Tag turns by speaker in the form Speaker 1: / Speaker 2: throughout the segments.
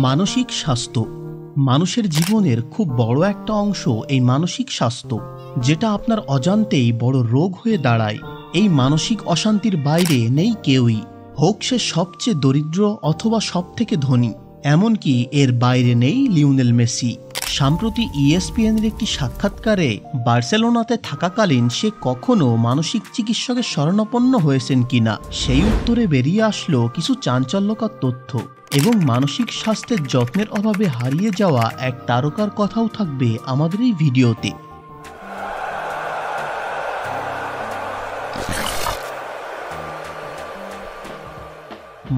Speaker 1: মানসিক স্বাস্থ্য মানুষের জীবনের খুব বড় একটা অংশ। এই মানসিক স্বাস্থ্য যেটা আপনার অজান্তেই বড় রোগ হয়ে দাঁড়ায়। এই মানসিক অশান্তির বাইরে নেই কেউই, হোক সে সবচেয়ে দরিদ্র অথবা সবথেকে ধনী। এমনকি এর বাইরে নেই লিওনেল মেসি। সম্প্রতি ESPN-এর একটি সাক্ষাৎকারে বার্সেলোনাতে থাকাকালীন সে কখনো মানসিক চিকিৎসকের শরণাপন্ন হয়েছেন কিনা সেই উত্তরে বেরিয়ে আসলো কিছু চাঞ্চল্যকর তথ্য, এবং মানসিক স্বাস্থ্যের যত্নের অভাবে হারিয়ে যাওয়া এক তারকার কথাও থাকবে আমাদের এই ভিডিওতে।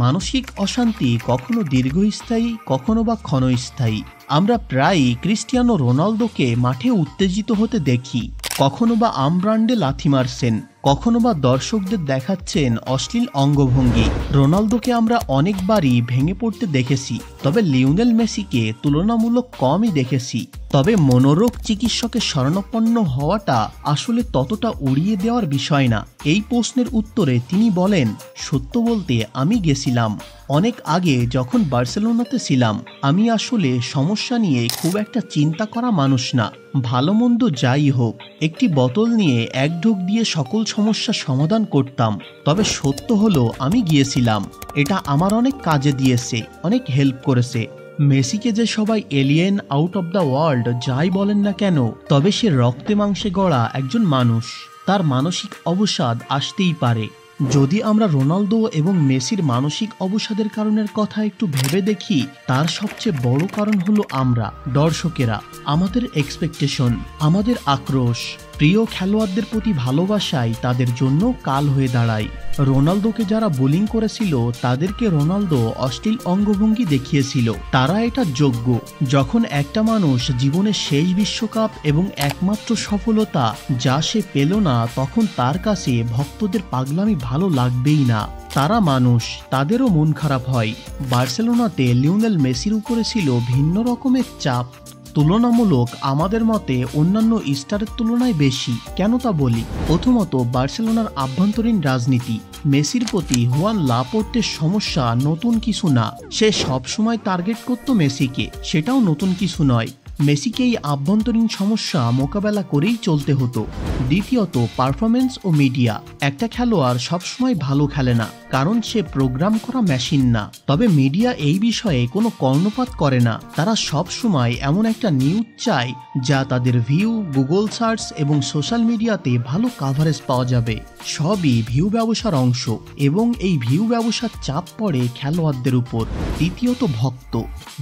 Speaker 1: মানসিক অশান্তি কখনো দীর্ঘস্থায়ী, কখনো বা ক্ষণস্থায়ী। আমরা প্রায়ই ক্রিস্টিয়ানো রোনালদোকে মাঠে উত্তেজিত হতে দেখি, কখনো বা আমব্রান্ডে লাথি মারছেন, কখনো বা দর্শকদের দেখাচ্ছেন অশ্লীল অঙ্গভঙ্গি। রোনালদোকে আমরা অনেকবারই ভেঙে পড়তে দেখেছি, তবে লিওনেল মেসিকে তুলনামূলক কমই দেখেছি। তবে মনোরোগ চিকিৎসকের শরণাপন্ন হওয়াটা আসলে ততটা উড়িয়ে দেওয়ার বিষয় না। এই প্রশ্নের উত্তরে তিনি বলেন, সত্য বলতে আমি গেছিলাম অনেক আগে যখন বার্সেলোনাতে ছিলাম। আমি আসলে সমস্যা নিয়ে খুব একটা চিন্তা করা মানুষ না। ভালো মন্দ যাই হোক, একটি বোতল নিয়ে এক ঢোক দিয়ে সকল সমস্যার সমাধান করতাম। তবে সত্য হলো আমি গিয়েছিলাম, এটা আমার অনেক কাজে দিয়েছে, অনেক হেল্প করেছে। মেসিকে যে সবাই alien, out of the world যাই বলেন না কেন, তবে সে রক্তে মাংসে গড়া একজন মানুষ। তার মানসিক অবসাদ আসতেই পারে। যদি আমরা রোনালদো এবং মেসির মানসিক অবসাদের কারণের কথা একটু ভেবে দেখি, তার সবচেয়ে বড় কারণ হলো আমরা দর্শকেরা। আমাদের এক্সপেকটেশন, আমাদের আক্রোশ, প্রিয় খেলোয়াড়দের প্রতি ভালোবাসাই তাদের জন্য কাল হয়ে দাঁড়ায়। রোনালদোকে যারা বোলিং করেছিল তাদেরকে রোনালদো অশ্লীল অঙ্গভঙ্গি দেখিয়েছিল, তারা এটা যোগ্য। যখন একটা মানুষ জীবনের শেষ বিশ্বকাপ এবং একমাত্র সফলতা যা সে পেল না, তখন তার কাছে ভক্তদের পাগলামি ভালো লাগবেই না। তারা মানুষ, তাদেরও মন খারাপ হয়। বার্সেলোনাতে লিওনেল মেসির উপরে ছিল ভিন্ন রকমের চাপ, তুলনামূলক আমাদের মতে অন্যান্য স্টারের তুলনায় বেশি। কেন তা বলি? প্রথমত, বার্সেলোনার আভ্যন্তরীণ রাজনীতি। মেসির প্রতি হুয়ান লাপোর্তের সমস্যা নতুন কিছু না, সে সবসময় টার্গেট করত মেসিকে, সেটাও নতুন কিছু নয়। মেসিকে এই আভ্যন্তরীণ সমস্যা মোকাবেলা করেই চলতে হতো। দ্বিতীয়ত, পারফরমেন্স ও মিডিয়া। একটা খেলোয়াড় সবসময় ভালো খেলে না, কারণ সে প্রোগ্রাম করা মেশিন না। তবে মিডিয়া এই বিষয়ে কোনো কর্ণপাত করে না। তারা সবসময় এমন একটা নিউজ চায় যা তাদের ভিউ, গুগল সার্চ এবং সোশ্যাল মিডিয়াতে ভালো কাভারেজ পাওয়া যাবে। সবই ভিউ ব্যবসার অংশ, এবং এই ভিউ ব্যবসার চাপ পড়ে খেলোয়াড়দের উপর। তৃতীয়ত,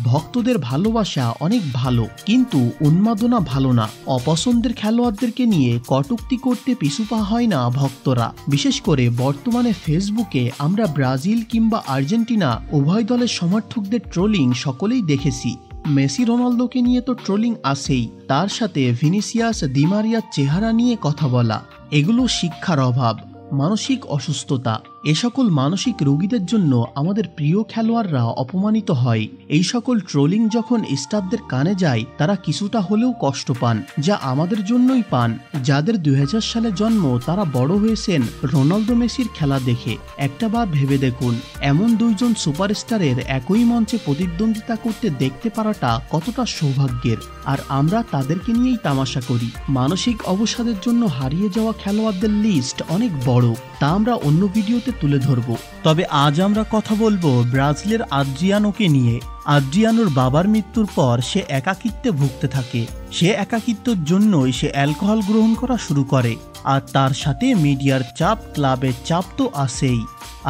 Speaker 1: ভক্তদের ভালোবাসা অনেক ভালো, কিন্তু উন্মাদনা ভালো না। অপছন্দের খেলোয়াড়দেরকে নিয়ে কটূক্তি করতে পিছু পা হয় না ভক্তরা। বিশেষ করে বর্তমানে ফেসবুকে আমরা ব্রাজিল কিংবা আর্জেন্টিনা উভয় দলের সমর্থকদের ট্রোলিং সকলেই দেখেছি। মেসি রোনালদোকে নিয়ে তো ট্রোলিং আছেই, তার সাথে ভিনিসিয়াস, দি মারিয়ার চেহারা নিয়ে কথা বলা। এগুলো শিক্ষার অভাব, মানসিক অসুস্থতা। এ সকল মানসিক রোগীদের জন্য আমাদের প্রিয় খেলোয়াড়রা অপমানিত হয়। এই সকল ট্রোলিং যখন স্টারদের কানে যায়, তারা কিছুটা হলেও কষ্ট পান, যা আমাদের জন্যই পান। যাদের 2000 সালে জন্ম, তারা বড় হয়েছেন রোনালদো মেসির খেলা দেখে। একটাবার ভেবে দেখুন, এমন দুইজন সুপারস্টারের একই মঞ্চে প্রতিদ্বন্দ্বিতা করতে দেখতে পারাটা কতটা সৌভাগ্যের। আর আমরা তাদেরকে নিয়েই তামাশা করি। মানসিক অবসাদের জন্য হারিয়ে যাওয়া খেলোয়াড়দের লিস্ট অনেক বড়, তা আমরা অন্য ভিডিওতে তুলে ধরব। তবে আজ আমরা কথা বলবো ব্রাজিলের আদ্রিয়ানোকে নিয়ে। আদ্রিয়ানোর বাবার মৃত্যুর পর সে একাকিত্বে ভুগতে থাকে। সে একাকিত্বের জন্যই সে অ্যালকোহল গ্রহণ করা শুরু করে, আর তার সাথে মিডিয়ার চাপ, ক্লাবের চাপ তো আছেই।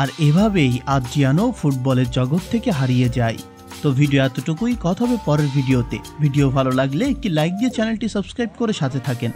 Speaker 1: আর এভাবেই আদ্রিয়ানো ফুটবলের জগৎ থেকে হারিয়ে যায়। তো ভিডিও এতটুকুই, কথা হবে পরের ভিডিওতে। ভিডিও ভালো লাগলে একটি লাইক দিয়ে চ্যানেলটি সাবস্ক্রাইব করে সাথে থাকেন।